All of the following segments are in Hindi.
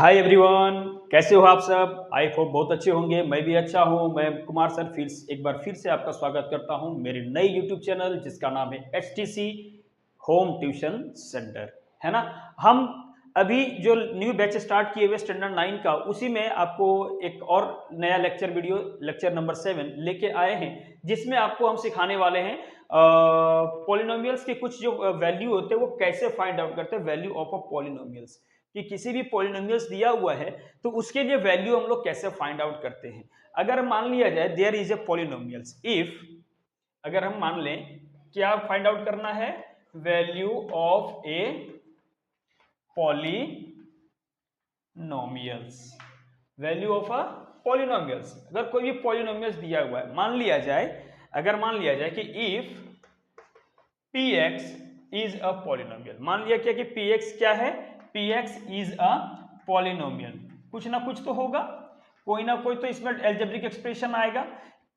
हाय एवरीवन, कैसे हो आप सब। आई होप बहुत अच्छे होंगे। मैं भी अच्छा हूं। मैं कुमार सर एक बार फिर से आपका स्वागत करता हूं मेरे नए यूट्यूब चैनल जिसका नाम है HTC होम ट्यूशन सेंटर, है ना। हम अभी जो न्यू बैच स्टार्ट किए हुए स्टैंडर्ड 9 का, उसी में आपको एक और नया लेक्चर वीडियो लेक्चर नंबर 7 लेके आए हैं, जिसमें आपको हम सिखाने वाले हैं पॉलिनोमियल्स के कुछ जो वैल्यू होते हैं वो कैसे फाइंड आउट करते हैं, वैल्यू ऑफ अ पॉलिनोमियल्स। कि किसी भी पॉलिनोमियल्स दिया हुआ है तो उसके लिए वैल्यू हम लोग कैसे फाइंड आउट करते हैं। अगर मान लिया जाए there is a polynomials, if अगर हम मान लें क्या फाइंड आउट करना है, value of a polynomials, value of a polynomials. अगर कोई भी पॉलिनोमियल्स दिया हुआ है, मान लिया जाए, अगर मान लिया जाए कि if px is a polynomial, मान लिया क्या कि px क्या है, px इज अ पॉलिनोमियल। कुछ ना कुछ तो होगा, कोई ना कोई तो इसमें एल्जेब्रिक एक्सप्रेशन आएगा।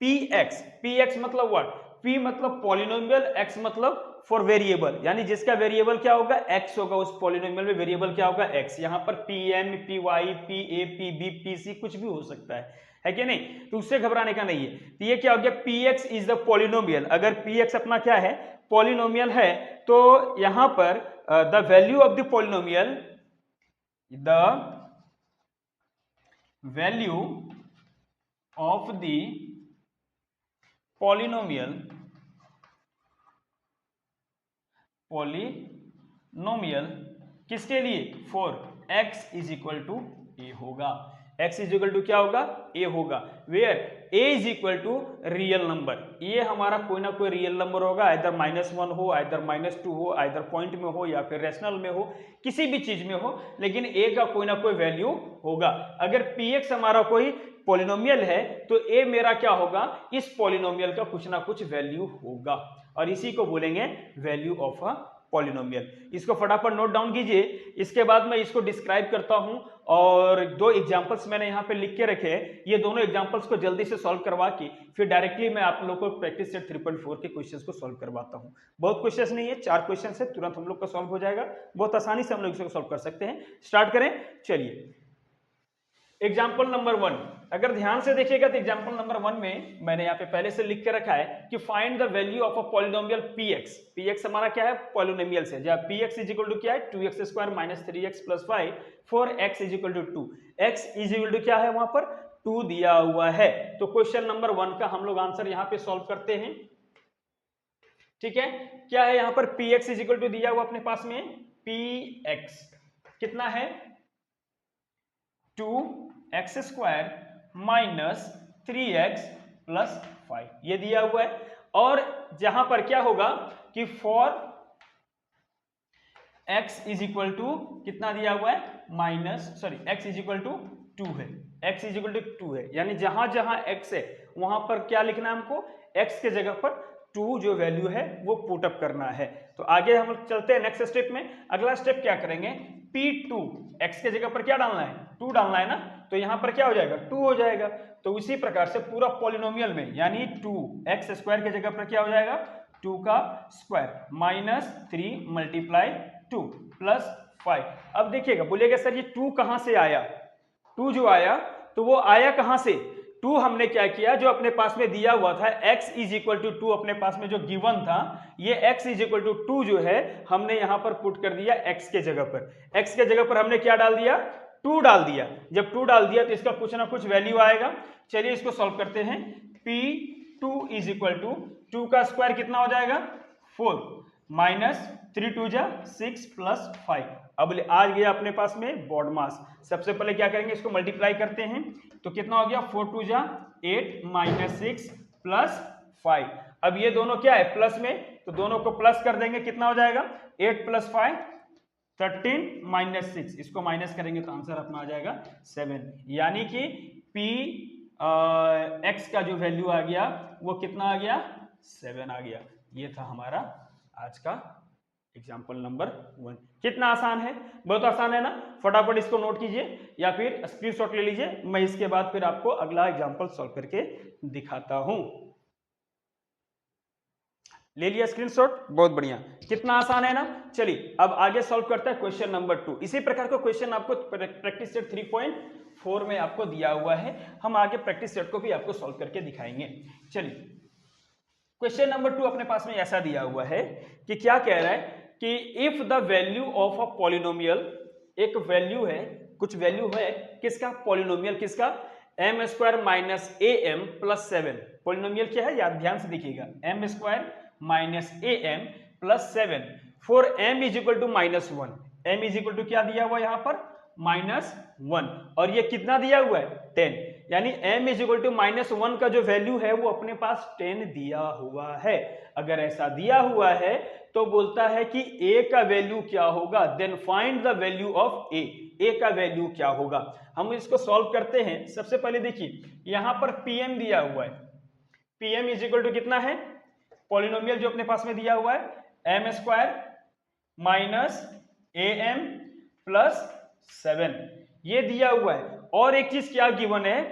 px मतलब व्हाट, p मतलब पॉलिनोमियल, x मतलब फॉर वेरिएबल, यानी जिसका वेरिएबल क्या होगा, x होगा। उस पॉलिनोमियल में वेरिएबल क्या होगा, x। यहाँ पर pm, py, pa, pb, pc कुछ भी हो सकता है कि नहीं, तो उससे घबराने का नहीं है। तो ये क्या हो गया, px इज द पॉलिनोमियल। अगर px अपना क्या है, पॉलिनोमियल है, तो यहां पर the value of the polynomial, the value of the polynomial किसके लिए, for x is equal to A होगा। x इज इक्वल टू क्या होगा, a होगा। Where a is equal to real number, ये हमारा कोई ना कोई रियल नंबर होगा, आइदर -1 हो, आइदर -2 हो, आइदर पॉइंट में हो या फिर रेशनल में हो, किसी भी चीज में हो, लेकिन a का कोई ना कोई वैल्यू होगा। अगर px हमारा कोई पॉलिनोमियल है तो a मेरा क्या होगा, इस पॉलिनोमियल का कुछ ना कुछ वैल्यू होगा, और इसी को बोलेंगे वैल्यू ऑफ अ पॉलिनोमियल। इसको फटाफट नोट डाउन कीजिए। इसके बाद मैं इसको डिस्क्राइब करता हूं, और दो एग्जांपल्स मैंने यहां पे लिख के रखे हैं। ये दोनों एग्जांपल्स को जल्दी से सॉल्व करवा के फिर डायरेक्टली मैं आप लोगों को प्रैक्टिस सेट 3.4 के क्वेश्चंस को सॉल्व करवाता हूं। बहुत क्वेश्चंस नहीं है, 4 क्वेश्चंस है, तुरंत हम लोग का सॉल्व हो जाएगा। बहुत आसानी से हम लोग इसको सॉल्व कर सकते हैं। स्टार्ट करें, चलिए। एग्जाम्पल नंबर 1, अगर ध्यान से देखिएगा तो एग्जाम्पल नंबर 1 में मैंने यहाँ पे पहले से लिख के रखा है कि find the value of a polynomial px हमारा क्या है, पॉलिनोमियल से, जहां px इज इक्वल टू क्या है, 2x square minus 3x plus 5 for x is equal to 2। x is equal to क्या है, वहां पर 2 दिया हुआ है। तो क्वेश्चन नंबर 1 का हम लोग आंसर यहाँ पे सॉल्व करते हैं। ठीक है, क्या है यहाँ पर, px इज इक्वल टू दिया हुआ अपने पास में, px कितना है, 2x square minus 3x plus 5, ये दिया हुआ है। और जहां पर क्या होगा कि for x is equal to कितना दिया हुआ है, x इज इक्वल टू 2 है, x इज इक्वल टू 2 है, यानी जहां जहां x है वहां पर क्या लिखना है हमको, x के जगह पर 2 जो वैल्यू है वो पुट अप करना है। तो आगे हम चलते हैं नेक्स्ट स्टेप में। अगला स्टेप क्या करेंगे, P2, x के जगह पर क्या डालना है, 2 डालना है ना, तो यहां पर क्या हो जाएगा, 2 हो जाएगा। तो उसी प्रकार से पूरा पॉलिनोमियल में, यानी 2x स्क्वायर के जगह पर क्या हो जाएगा, 2 का स्क्वायर माइनस 3 मल्टीप्लाई 2 प्लस 5। अब देखिएगा, बोलिएगा सर ये 2 कहां से आया, 2 जो आया तो वो आया कहां से, 2 हमने क्या किया, जो अपने पास में दिया हुआ था x इज इक्वल टू 2, अपने पास में जो गिवन था, ये x इज इक्वल टू 2 जो है हमने यहां पर पुट कर दिया x के जगह पर। x के जगह पर हमने क्या डाल दिया, 2 डाल दिया। जब 2 डाल दिया तो इसका कुछ ना कुछ वैल्यू आएगा। चलिए इसको सॉल्व करते हैं। P2 इज इक्वल टू 2 का स्क्वायर कितना हो जाएगा, 4 माइनस 3 2 जा 6 प्लस 5। अब आ गया अपने पास में बॉड मास। सबसे पहले क्या करेंगे, इसको मल्टीप्लाई करते हैं, तो कितना हो गया, 4 2 जा 8 माइनस 6 प्लस 5। अब ये दोनों क्या है, प्लस में, तो दोनों को प्लस कर देंगे, कितना हो जाएगा, 8 प्लस 5 13 माइनस 6, इसको माइनस करेंगे तो आंसर अपना आ जाएगा 7। यानी कि P x का जो वैल्यू आ गया वो कितना आ गया, 7 आ गया। ये था हमारा आज का एग्जाम्पल नंबर 1। कितना आसान है, बहुत आसान है ना। फटाफट इसको नोट कीजिए या फिर स्क्रीनशॉट ले लीजिए। मैं इसके बाद फिर आपको अगला एग्जाम्पल सॉल्व करके दिखाता हूं। ले लिया स्क्रीनशॉट, बहुत बढ़िया, कितना आसान है ना। चलिए अब आगे सॉल्व करते हैं क्वेश्चन नंबर 2। इसी प्रकार का क्वेश्चन आपको प्रैक्टिस सेट 3.4 में आपको दिया हुआ है, हम आगे प्रैक्टिस सेट को भी आपको सॉल्व करके दिखाएंगे। चलिए क्वेश्चन नंबर 2 अपने पास में ऐसा दिया हुआ है कि क्या कह रहा है कि if the value of a polynomial, एक वैल्यू है, कुछ वैल्यू है किसका, पॉलिनोमियल किसका, m square minus a m plus 7। Polynomial क्या है, याद ध्यान से देखिएगा, m square minus a m plus 7 for m is equal to -1। M is equal to क्या दिया हुआ है यहां पर, -1, और ये कितना दिया हुआ है, 10, यानी m इज इक्वल टू -1 का जो वैल्यू है वो अपने पास 10 दिया हुआ है। अगर ऐसा दिया हुआ है तो बोलता है कि a का वैल्यू क्या होगा, then find the value of a का वैल्यू क्या होगा। हम इसको सॉल्व करते हैं। सबसे पहले देखिए यहां पर pm दिया हुआ है, pm इज इक्वल टू कितना है, पॉलिनोमियल जो अपने पास में दिया हुआ है m square minus a m plus 7, ये दिया हुआ है। और एक चीज क्या गिवन है,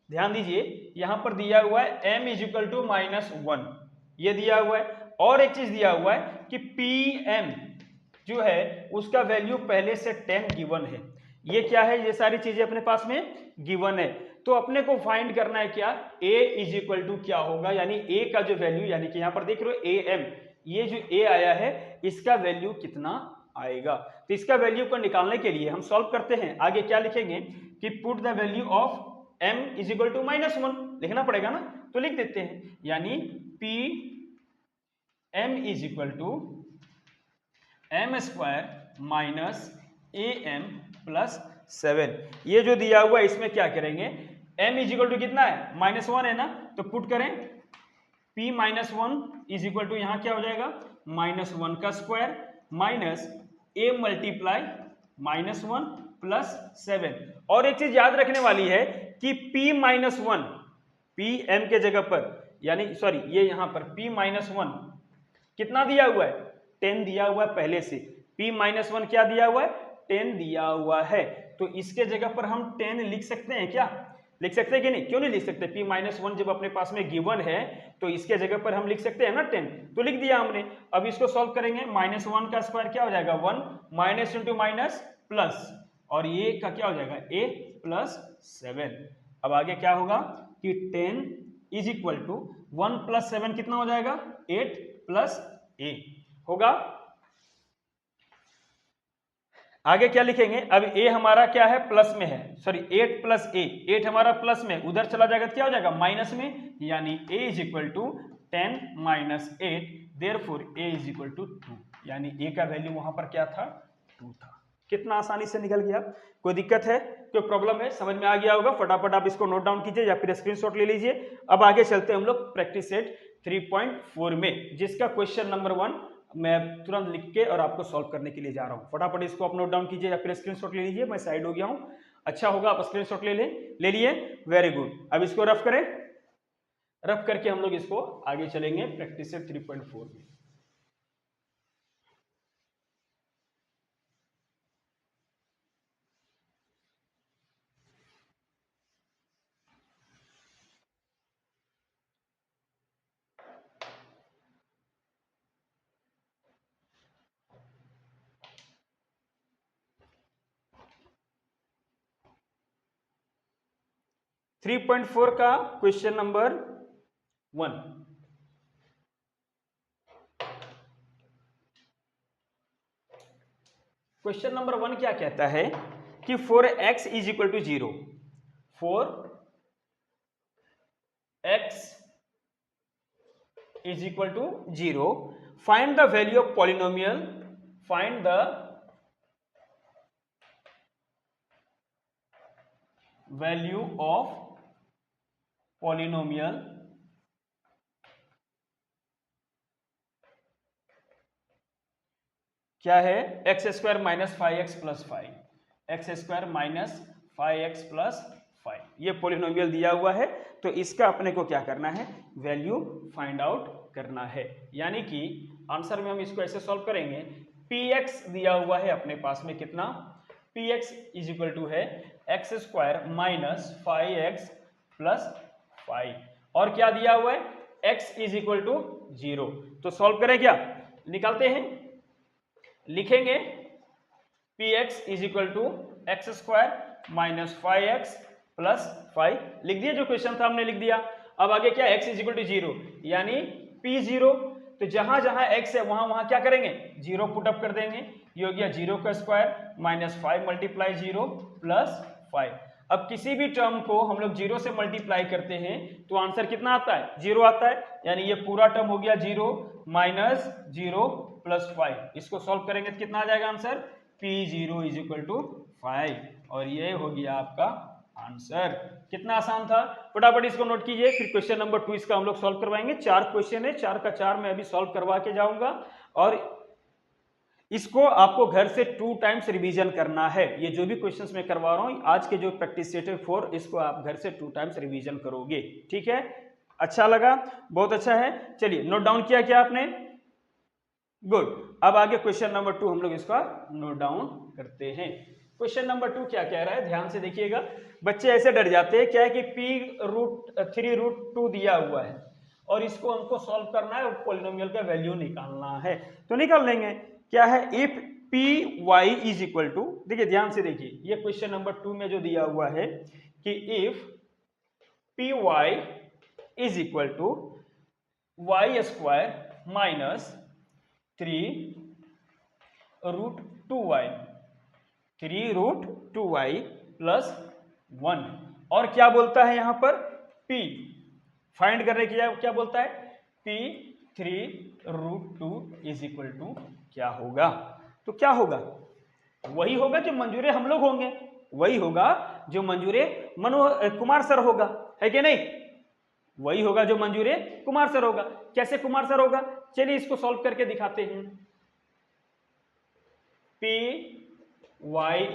ध्यान दीजिए, यहां पर दिया हुआ है m इज इक्वल टू -1, ये दिया हुआ है। और एक चीज दिया हुआ है कि pm जो है उसका वैल्यू पहले से 10 गिवन है। ये क्या है, ये सारी चीजें अपने पास में गिवन है। तो अपने को फाइंड करना है क्या, a इज इक्वल टू क्या होगा, यानी a का जो वैल्यू, यानी कि यहां पर देख रहे हो am, ये जो a आया है इसका वैल्यू कितना आएगा। तो इसका वैल्यू को निकालने के लिए हम सॉल्व करते हैं। आगे क्या लिखेंगे कि put the value of m is equal to -1 लिखना पड़ेगा ना, तो लिख देते हैं, यानी p m is equal to m square minus a m plus 7। ये जो दिया हुआ है इसमें क्या करेंगे, m इज इक्वल टू कितना है, -1 है ना, तो पुट करें p -1 इज इक्वल टू यहां क्या हो जाएगा, -1 का square minus a multiply -1 plus 7। और एक चीज याद रखने वाली है कि p-1 p m के जगह पर, यानी सॉरी ये यहां पर p-1 कितना दिया हुआ है, 10 दिया हुआ है पहले से। p-1 क्या दिया हुआ है, 10 दिया हुआ है। तो इसके जगह पर हम 10 लिख सकते हैं क्या, लिख सकते हैं कि नहीं, क्यों नहीं लिख सकते, p-1 जब अपने पास में गिवन है तो इसके जगह पर हम लिख सकते हैं ना 10, तो लिख दिया हमने। अब इसको सॉल्व करेंगे, -1 का स्क्वायर क्या हो जाएगा, 1, माइनस इंटू माइनस प्लस, और ये का क्या हो जाएगा, a प्लस 7। अब आगे क्या होगा कि 10 इज इक्वल टू 1 प्लस 7 कितना हो जाएगा, 8 प्लस a होगा। आगे क्या लिखेंगे, अब a हमारा क्या है, प्लस में है, सॉरी 8 प्लस a, 8 हमारा प्लस में, उधर चला जाएगा तो क्या हो जाएगा, माइनस में, यानी a is equal to 10 minus 8, therefore a is equal to 2, यानी a का वैल्यू वहां पर क्या था, 2 था। कितना आसानी से निकल गया। कोई दिक्कत है, कोई प्रॉब्लम है, समझ में आ गया होगा, फटाफट आप इसको नोट डाउन कीजिए या फिर स्क्रीनशॉट ले लीजिए। अब आगे चलते हैं हम लोग प्रैक्टिस सेट 3.4 में, जिसका क्वेश्चन नंबर 1 मैं तुरंत लिख के और आपको सॉल्व करने के लिए जा रहा हूं। फटाफट इसको आप नोट डाउन कीजिए या फिर स्क्रीनशॉट ले लीजिए, मैं साइड हो गया हूं, अच्छा होगा आप स्क्रीनशॉट ले लिए, वेरी गुड। अब इसको रफ करें, रफ करके हम लोग इसको आगे चलेंगे प्रैक्टिस सेट 3.4 में। थ्री 3.4 का क्वेश्चन नंबर 1, क्वेश्चन नंबर 1 क्या कहता है कि for x is equal to 0, for x is equal to 0, find the value of polynomial, find the value of polynomial क्या है, x square minus 5x plus 5, x square minus 5x plus 5, ये पॉलिनोमियल दिया हुआ है। तो इसका अपने को क्या करना है, वैल्यू फाइंड आउट करना है। यानी कि आंसर में हम इसको ऐसे सॉल्व करेंगे, px दिया हुआ है अपने पास में कितना, px इज इक्वल टू है x square minus 5x plus 5, और क्या दिया हुआ है x इज इक्वल टू 0। तो सॉल्व करें क्या, निकालते हैं, लिखेंगे px is equal to x square minus 5x plus 5, लिख दिया, जो क्वेश्चन था हमने लिख दिया। अब आगे क्या, x इज इक्वल टू 0 यानी p0, तो जहां जहां x है वहां वहां क्या करेंगे, 0 पुट अप कर देंगे। ये हो गया 0 का स्क्वायर माइनस 5 मल्टीप्लाई 0 प्लस 5। अब किसी भी टर्म को हम लोग 0 से मल्टीप्लाई करते हैं तो आंसर कितना आता है, 0 आता है, यानी ये पूरा टर्म हो गया 0 माइनस 0 प्लस 5। इसको सॉल्व करेंगे तो कितना आ जाएगा answer, p0 is equal to 5, और ये हो गया आपका आंसर। कितना आसान था, फटाफट इसको नोट कीजिए। फिर क्वेश्चन नंबर 2 इसका हम लोग सॉल्व करवाएंगे। 4 क्वेश्चन है, 4 का 4 मैं अभी सॉल्व करवा के जाऊंगा, और इसको आपको घर से 2 टाइम्स रिवीजन करना है। ये जो भी क्वेश्चंस मैं करवा रहा हूं आज के जो प्रैक्टिस सेट 4, इसको आप घर से 2 टाइम्स रिवीजन करोगे, ठीक है। अच्छा लगा, बहुत अच्छा है। चलिए नोट डाउन किया क्या आपने, गुड। अब आगे क्वेश्चन नंबर 2 हम लोग इसका नोट डाउन करते हैं। क्वेश्चन नंबर 2 क्या कह रहा है, ध्यान से देखिएगा। बच्चे ऐसे डर जाते हैं, क्या है कि p√3√2 दिया हुआ है और इसको हमको सॉल्व करना है और पॉलिनोमियल का वैल्यू निकालना है, तो निकाल लेंगे। क्या है, if py is equal to, देखिए ध्यान से देखिए, ये क्वेश्चन नंबर 2 में जो दिया हुआ है कि if py is equal to y square minus 3√2y, 3√2y plus 1, और क्या बोलता है यहां पर, p फाइंड करने के लिए क्या बोलता है, p3√2 इज इक्वल टू क्या होगा, तो क्या होगा, वही होगा जो मंजूरे हम लोग होंगे, वही होगा जो मंजूरे कुमार सर होगा, है कि नहीं, वही होगा जो मंजूरे कुमार सर होगा। कैसे कुमार सर होगा, चलिए इसको सॉल्व करके दिखाते हैं। py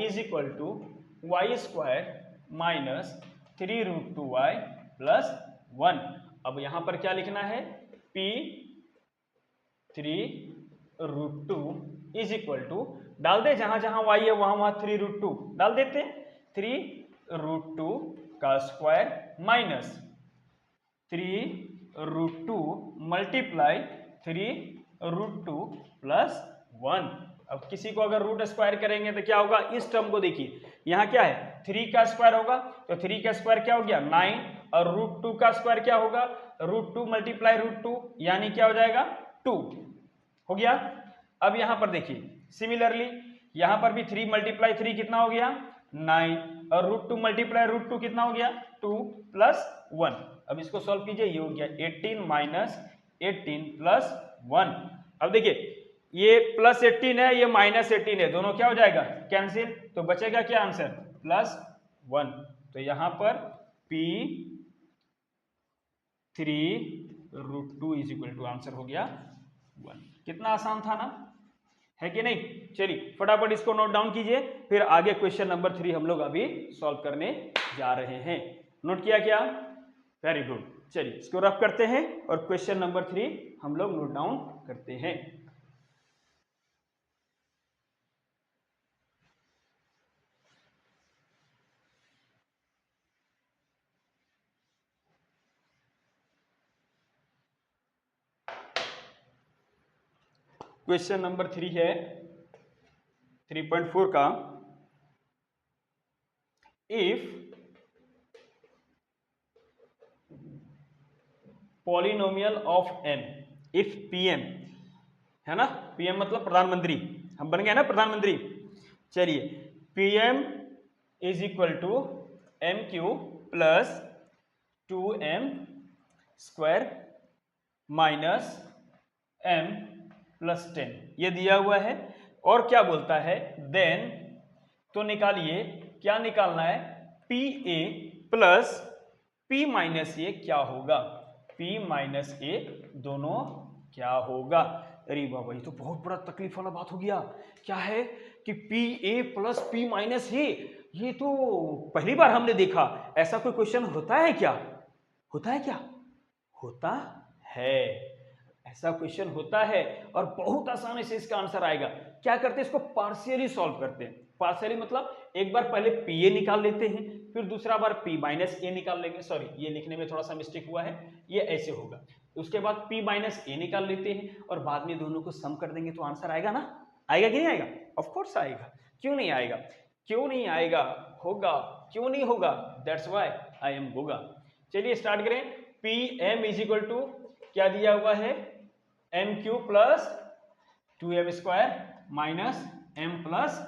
is equal to y square minus 3√2y plus 1। अब यहां पर क्या लिखना है, p3√2 इज इक्वल टू, डाल दे जहां जहां y है वहां वहां 3√2 डाल देते हैं, 3√2 का स्क्वायर माइनस 3√2 मल्टीप्लाई 3√2 प्लस 1। अब किसी को अगर रूट स्क्वायर करेंगे तो क्या होगा, इस टर्म को देखिए, यहाँ क्या है 3 का स्क्वायर होगा, तो 3 का स्क्वायर क्या हो गया 9, और √2 का स्क्वायर क्या होगा, √2 मल्टीप्लाई √2 यानी क्या हो जाएगा 2 हो गया। अब यहाँ पर देखिए सिमिलरली यहाँ पर भी 3 मल्टीप्लाई 3 कितना हो गया 9, और √2 मल्टीप्लाई √2 कितना हो गया 2 प्लस 1। अब इसको सॉल्व कीजिए, ये हो गया 18 माइनस 18 प्लस 1। अब देखिए ये प्लस 18 है, ये माइनस 18 है, दोनों क्या हो जाएगा कैंसिल, तो बचेगा क्या आंसर प्लस 1। तो यहां पर p3√2 is equal to answer हो गया 1। कितना आसान था ना, है कि नहीं। चलिए फटाफट इसको नोट डाउन कीजिए, फिर आगे क्वेश्चन नंबर 3 हम लोग अभी सॉल्व करने जा रहे हैं। नोट किया क्या, वेरी गुड। चलिए इसको रफ करते हैं और क्वेश्चन नंबर 3 हम लोग नोट डाउन करते हैं। क्वेश्चन नंबर 3 है 3.4 का, if polynomial of m, if pm है ना, pm मतलब प्रधानमंत्री, हम बन गए ना प्रधानमंत्री। चलिए pm is equal to mq plus 2m square minus m plus 10, ये दिया हुआ है। और क्या बोलता है, देन, तो निकालिए, क्या निकालना है, P A plus P minus A क्या होगा, p माइनस ए दोनों क्या होगा। अरे बाबा ये तो बहुत बड़ा तकलीफ वाला बात हो गया। क्या है कि P A plus P minus A, ये तो पहली बार हमने देखा। ऐसा कोई क्वेश्चन होता है क्या, होता है क्या, होता है, ऐसा क्वेश्चन होता है और बहुत आसानी से इसका आंसर आएगा। क्या करते हैं, इसको पार्शियली सॉल्व करते हैं। पार्शियली मतलब एक बार पहले पी ए निकाल लेते हैं, फिर दूसरा बार पी माइनस ए निकाल लेंगे। सॉरी ये लिखने में थोड़ा सा मिस्टेक हुआ है, ये ऐसे होगा। उसके बाद p माइनस ए निकाल लेते हैं और बाद में दोनों को सम कर देंगे तो आंसर आएगा ना, आएगा कि नहीं आएगा? ऑफ कोर्स आएगा, क्यों नहीं आएगा? क्यों नहीं आएगा? होगा, क्यों नहीं होगा? दैट्स व्हाई आई एम गोगा। चलिए स्टार्ट करें। P m is equal to क्या दिया हुआ है, m q plus 2m square minus m plus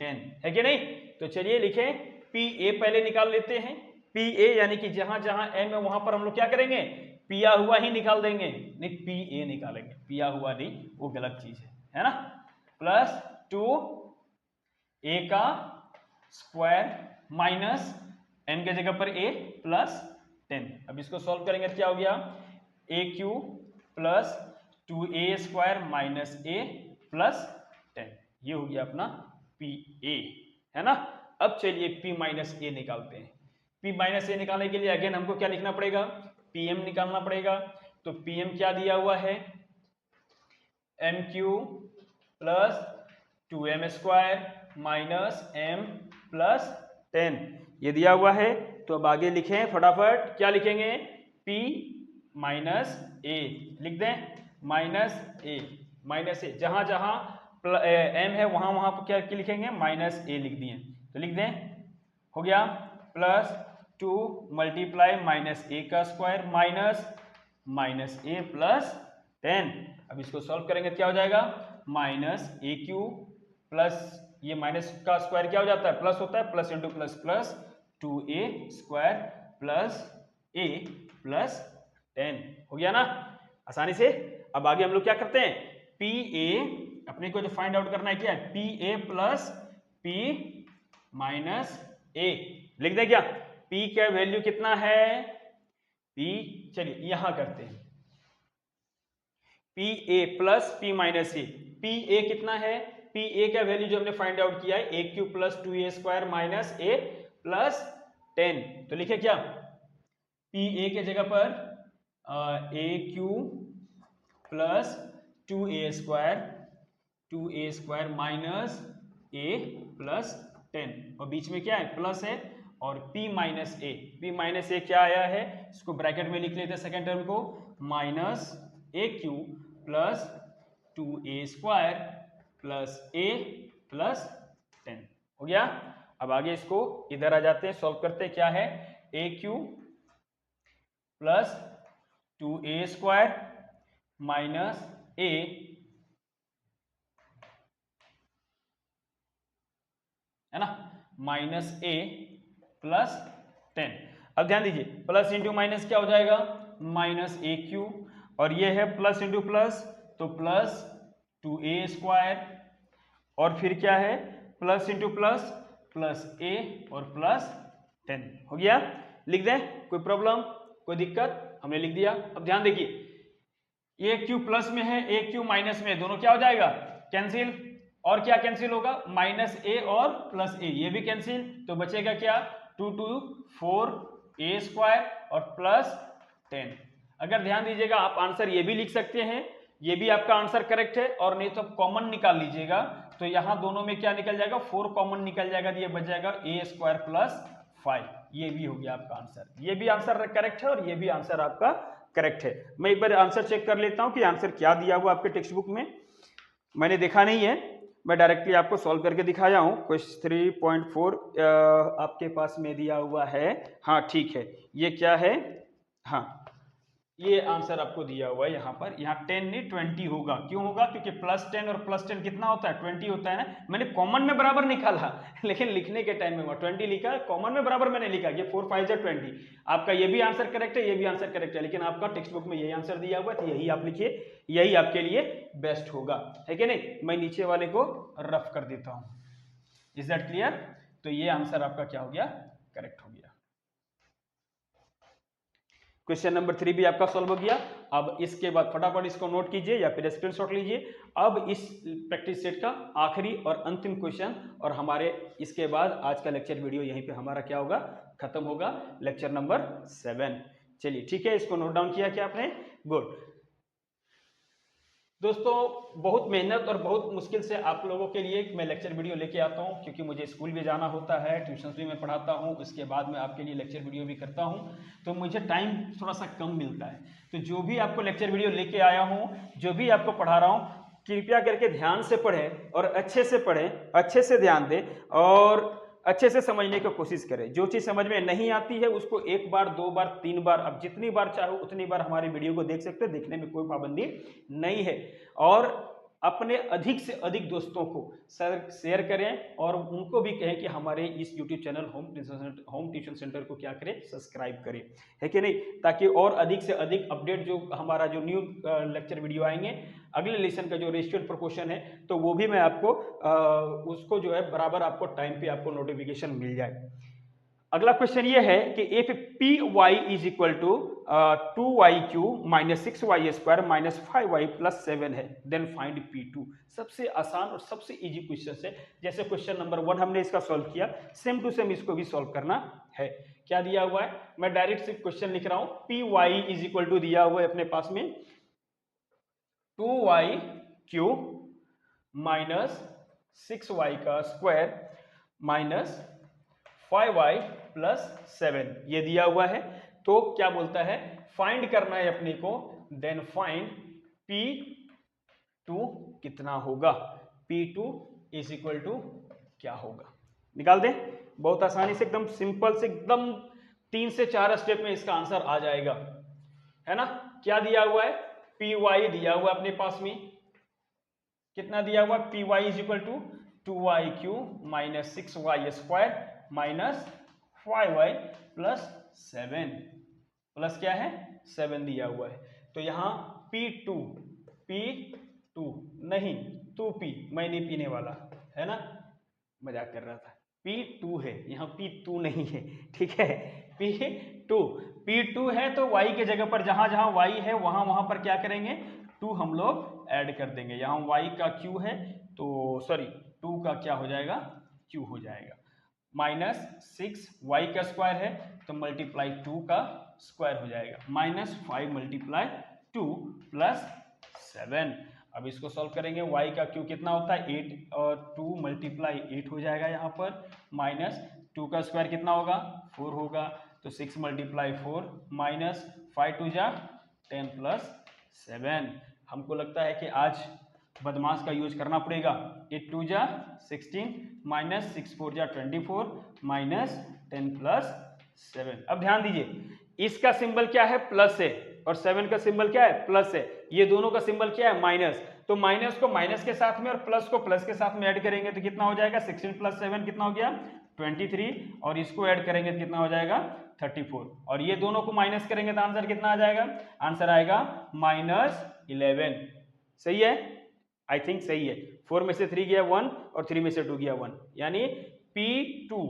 10 है कि नहीं? तो चलिए लिखें, पी ए पहले निकाल लेते हैं। पी ए यानी कि जहां जहां m है वहां पर हम लोग क्या करेंगे, पिया हुआ ही निकाल देंगे, नहीं पी ए निकालेंगे, पिया हुआ नहीं, वो गलत चीज है ना। प्लस 2 ए का स्क्वायर माइनस m के जगह पर a प्लस 10। अब इसको सॉल्व करेंगे तो क्या हो गया, A cube plus 2a square minus a plus 10, ये हो गया अपना पी ए, है ना। अब चलिए p माइनस ए निकालते हैं। p माइनस ए निकालने के लिए अगेन हमको क्या लिखना पड़ेगा, pm निकालना पड़ेगा। तो pm क्या दिया हुआ है, m q plus 2m square minus m plus 10, ये दिया हुआ है। तो अब आगे लिखें फटाफट, क्या लिखेंगे, p माइनस ए लिख दें, माइनस ए, जहां जहां m है वहां वहां पर क्या लिखेंगे, माइनस ए लिख दिए, तो लिख दें, हो गया। प्लस 2 मल्टीप्लाई माइनस ए का स्क्वायर माइनस ए प्लस 10। अब इसको सॉल्व करेंगे तो क्या हो जाएगा, माइनस ए क्यू प्लस ये माइनस का स्क्वायर क्या हो जाता है, प्लस होता है, plus into plus plus 2a square plus a plus 10, हो गया ना आसानी से। अब आगे हम लोग क्या करते हैं, पी ए अपने को जो फाइंड आउट करना है क्या है, P A plus P minus A लिख दे क्या, p का वैल्यू कितना है, p, चलिए यहां करते हैं, P A plus P minus A, P A कितना है, पी ए का वैल्यू जो हमने फाइंड आउट किया है, A cube plus 2a square minus A plus 10। तो लिखे क्या, पी ए के जगह पर A cube plus 2a square minus A plus 10, और बीच में क्या है, प्लस है, और p माइनस ए क्या आया है, इसको ब्रैकेट में लिख लेते हैं सेकेंड टर्म को, minus A cube plus 2a square plus a plus 10, हो गया। अब आगे इसको इधर आ जाते हैं, सॉल्व करते हैं, क्या है, A cube plus 2a square minus a है ना, माइनस a प्लस 10। अब ध्यान दीजिए, प्लस इंटू माइनस क्या हो जाएगा, माइनस ए क्यू, और ये है प्लस इंटू प्लस, तो प्लस 2a स्क्वायर, और फिर क्या है, plus into plus plus a और प्लस 10, हो गया। लिख दें, कोई प्रॉब्लम, कोई दिक्कत, हमने लिख दिया। अब ध्यान देखिए, ए क्यू प्लस में है, ए क्यू माइनस में है, दोनों क्या हो जाएगा, कैंसिल, और क्या कैंसिल होगा, माइनस ए और प्लस ए, ये भी कैंसिल, तो बचेगा क्या, 2 2 4 a स्क्वायर और प्लस 10। अगर ध्यान दीजिएगा, आप आंसर ये भी लिख सकते हैं, ये भी आपका आंसर करेक्ट है, और नहीं तो कॉमन निकाल लीजिएगा, तो यहां दोनों में क्या निकल जाएगा, 4 कॉमन निकल जाएगा, तो ये बच जाएगा a स्क्वायर प्लस 5, ये भी हो गया आपका आंसर। ये भी आंसर करेक्ट है और ये भी आंसर आपका करेक्ट है। मैं एक बार आंसर चेक कर लेता हूं कि आंसर क्या दिया हुआ आपके टेक्स्ट बुक में, मैंने देखा नहीं है, मैं डायरेक्टली आपको सॉल्व करके दिखाया हूं। क्वेश्चन 3.4 आपके पास में दिया हुआ है, हाँ ठीक है, ये क्या है, हाँ ये आंसर आपको दिया हुआ है यहाँ पर, यहाँ 10 नहीं 20 होगा, क्यों होगा, क्योंकि प्लस 10 और प्लस 10 कितना होता है, 20 होता है ना। मैंने कॉमन में बराबर निकाला, लेकिन लिखने के टाइम में हुआ 20 लिखा, कॉमन में बराबर मैंने लिखा, ये 4 5 20। आपका ये भी आंसर करेक्ट है, ये भी आंसर करेक्ट है, लेकिन आपका टेक्स्ट बुक में यही आंसर दिया हुआ है, तो यही आप लिखिए, यही आपके लिए बेस्ट होगा, है कि नहीं। मैं नीचे वाले को रफ कर देता हूँ, इज दैट क्लियर। तो ये आंसर आपका क्या हो गया, करेक्ट हो गया। क्वेश्चन नंबर 3 भी आपका सॉल्व हो गया। अब इसके बाद फटाफट इसको नोट कीजिए या फिर स्क्रीनशॉट लीजिए। अब इस प्रैक्टिस सेट का आखिरी और अंतिम क्वेश्चन, और हमारे इसके बाद आज का लेक्चर वीडियो यहीं पे हमारा क्या होगा, खत्म होगा, लेक्चर नंबर 7। चलिए ठीक है, इसको नोट डाउन किया क्या आपने, गुड। दोस्तों बहुत मेहनत और बहुत मुश्किल से आप लोगों के लिए मैं लेक्चर वीडियो लेके आता हूं, क्योंकि मुझे स्कूल भी जाना होता है, ट्यूशन भी मैं पढ़ाता हूं, उसके बाद मैं आपके लिए लेक्चर वीडियो भी करता हूं, तो मुझे टाइम थोड़ा सा कम मिलता है। तो जो भी आपको लेक्चर वीडियो लेके आया हूं, जो भी आपको पढ़ा रहा हूं, कृपया करके ध्यान से पढ़ें और अच्छे से पढ़ें, अच्छे से ध्यान दें और अच्छे से समझने की कोशिश करें। जो चीज़ समझ में नहीं आती है उसको एक बार, दो बार, तीन बार, अब जितनी बार चाहो उतनी बार हमारी वीडियो को देख सकते हैं, देखने में कोई पाबंदी नहीं है। और अपने अधिक से अधिक दोस्तों को शेयर करें और उनको भी कहें कि हमारे इस YouTube channel home tuition centre को क्या करें, सब्सक्राइब करें, है कि नहीं, ताकि और अधिक से अधिक अपडेट जो हमारा जो न्यू लेक्चर वीडियो आएंगे, अगले लेसन का जो रेशियो प्रोपोर्शन है, तो वो भी मैं आपको उसको जो है बराबर आपको टाइम पे आपको नोटिफिकेशन मिल जाए। अगला क्वेश्चन ये है कि if p y is equal to 2y³ minus 6y² minus 5y plus 7 है, देन फाइंड P2। सबसे आसान और सबसे इजी क्वेश्चन है। जैसे क्वेश्चन नंबर 1 हमने इसका सॉल्व किया, सेम टू सेम इसको भी सॉल्व करना है। क्या दिया हुआ है, मैं डायरेक्ट सिर्फ क्वेश्चन लिख रहा हूं। P y is equal to दिया हुआ है अपने पास में 2y³ minus 6y² minus 5y plus 7 ये दिया हुआ है। तो क्या बोलता है, फाइंड करना है अपने को, देन फाइंड P2 कितना होगा। P2 इज इक्वल टू क्या होगा, निकाल दें। बहुत आसानी से, एकदम सिंपल से, एकदम 3 से 4 स्टेप में इसका आंसर आ जाएगा, है ना। क्या दिया हुआ है, Py दिया हुआ अपने पास में, कितना दिया हुआ, Py is equal to 2y³ minus 6y² minus 5y plus 7 plus क्या है 7 दिया हुआ है। तो यहां P2 नहीं 2P, मैं नहीं पीने वाला, है ना, मजाक कर रहा था। P2 है, यहाँ P2 नहीं है, ठीक है। P2 है, तो y के जगह पर जहां जहां y है वहां पर क्या करेंगे, 2 हम लोग ऐड कर देंगे। यहाँ y का q है, तो सॉरी 2 का क्या हो जाएगा, q हो जाएगा। माइनस 6y का स्क्वायर है, तो मल्टीप्लाई 2 का स्क्वायर हो जाएगा। Minus 5 multiply 2 plus 7। अब इसको सॉल्व करेंगे, y का q कितना होता है 8, और 2 मल्टीप्लाई 8 हो जाएगा यहाँ पर। माइनस 2 का स्क्वायर कितना होगा 4 होगा, तो 6 मल्टीप्लाई 4 माइनस 5 2 जा 10 प्लस 7। हमको लगता है कि आज बदमाश का यूज करना पड़ेगा। 8 2 जा 16 माइनस 6 4 जा 24 माइनस 10 प्लस 7। अब ध्यान दीजिए, इसका सिंबल क्या है, प्लस है, और 7 का सिंबल क्या है, प्लस है। ये दोनों का सिंबल क्या है, माइनस। तो माइनस को माइनस के साथ में और प्लस को प्लस के साथ में ऐड करेंगे तो कितना हो जाएगा, 16 प्लस 7 कितना हो गया 23, और इसको ऐड करेंगे तो कितना हो जाएगा 34, और ये दोनों को माइनस करेंगे तो आंसर कितना आ जाएगा, आंसर आएगा -11। सही है, आई थिंक सही है। 4 में से 3 गया 1 और 3 में से 2 गया 1, यानी P2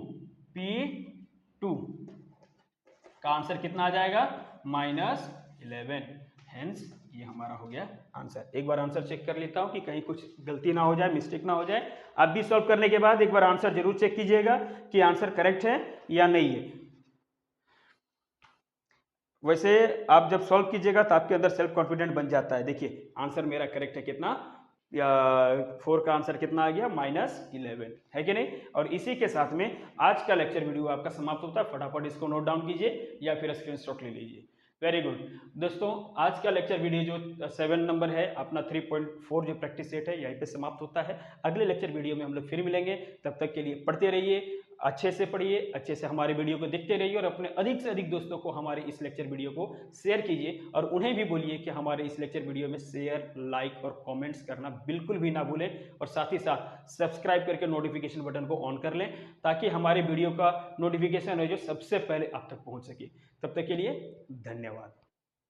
का आंसर कितना आ जाएगा -11। हेंस ये हमारा हो गया आंसर। एक बार आंसर चेक कर लेता हूं कि कहीं कुछ गलती ना हो जाए, मिस्टेक ना हो जाए। आप भी सॉल्व करने के बाद एक बार आंसर जरूर चेक कीजिएगा कि आंसर करेक्ट है या नहीं है। वैसे आप जब सॉल्व कीजिएगा तो आपके अंदर सेल्फ कॉन्फिडेंट बन जाता है। देखिए आंसर मेरा करेक्ट है, कितना 4 का आंसर कितना आ गया -11, है कि नहीं। और इसी के साथ में आज का लेक्चर वीडियो आपका समाप्त होता है। फटाफट इसको नोट डाउन कीजिए या फिर स्क्रीनशॉट ले लीजिए। वेरी गुड दोस्तों, आज का लेक्चर वीडियो जो 7 नंबर है अपना 3.4 जो प्रैक्टिस सेट है यहीं पे समाप्त होता है। अगले लेक्चर वीडियो में हम लोग फिर मिलेंगे, तब तक के लिए पढ़ते रहिए, अच्छे से पढ़िए, अच्छे से हमारे वीडियो को देखते रहिए, और अपने अधिक से अधिक दोस्तों को हमारे इस लेक्चर वीडियो को शेयर कीजिए, और उन्हें भी बोलिए कि हमारे इस लेक्चर वीडियो में शेयर, लाइक और कमेंट्स करना बिल्कुल भी ना भूलें, और साथ ही साथ सब्सक्राइब करके नोटिफिकेशन बटन को ऑन कर लें, ताकि हमारे वीडियो का नोटिफिकेशन है जो सबसे पहले आप तक पहुंच सके। तब तक के लिए धन्यवाद।